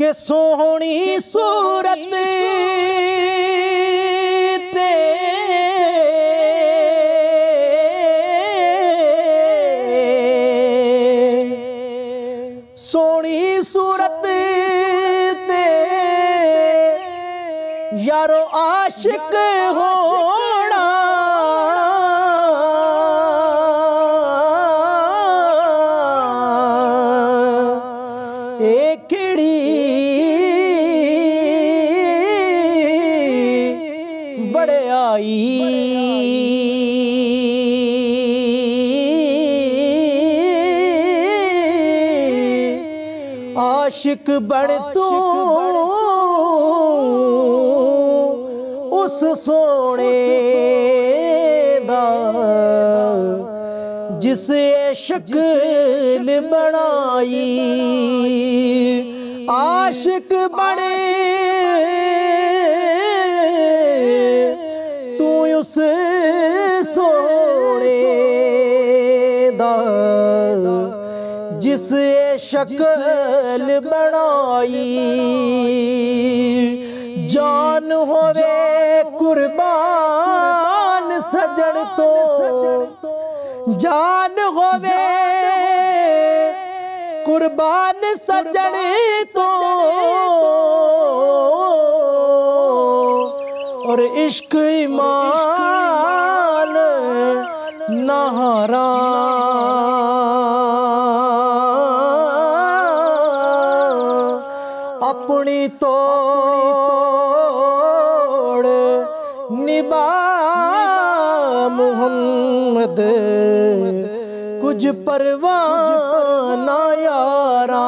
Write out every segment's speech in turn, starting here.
कि सोहनी सूरत ते सोहनी सूरत ते यारो आशिक होना बड़े आई आशिक बड़ तू उस सोने दा जिसे शक्ल बनाई आशिक बने तू उस सोने दा जिसे शक्ल बनाई जान होवे कुर्बान सजन तो जान होवे कुर्बान सजन तो और इश्क ईमान नहारा अपनी तोड़ निभा मुहम्मद कुछ परवाह ना यारा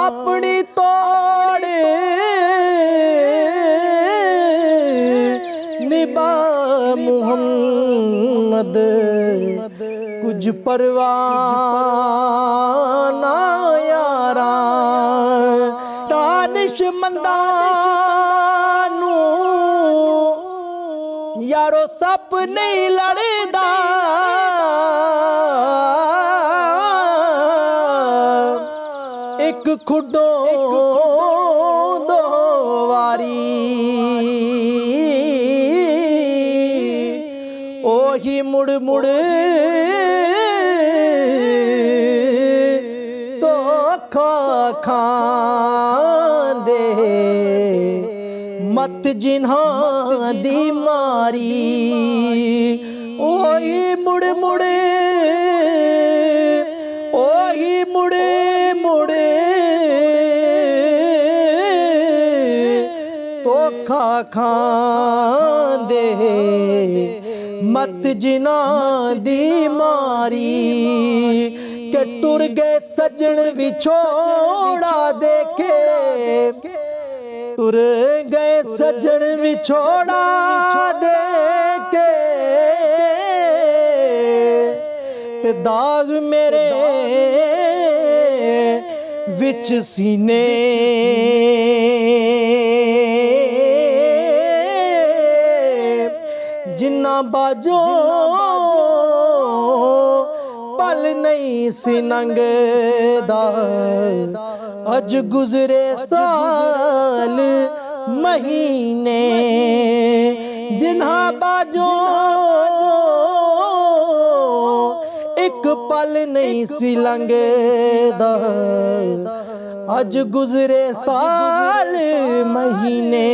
अपनी तोड़ निभा मुहम्मद कुछ परवाह ना यारा दानिशमंदानू यारो सप नहीं लड़दा एक खुडो दो वारी ओही मुड़ मुड़ तो खांदे मत जिन्हां दी मारी ओही मुड़ मुड़े ओही मुड़े मुड़े तो खांदे मत जिन्हां दी मारी के टुर गए सजन विछोड़ा देखे तुर गए सजन विछोड़ा देखे ते दाग मेरे विच सीने जिन्ना बाजो पल नहीं सी नंगदा अज गुजरे साल महीने जिन्हा बाजो एक पल नहीं सी लंगदा अज गुजरे साल महीने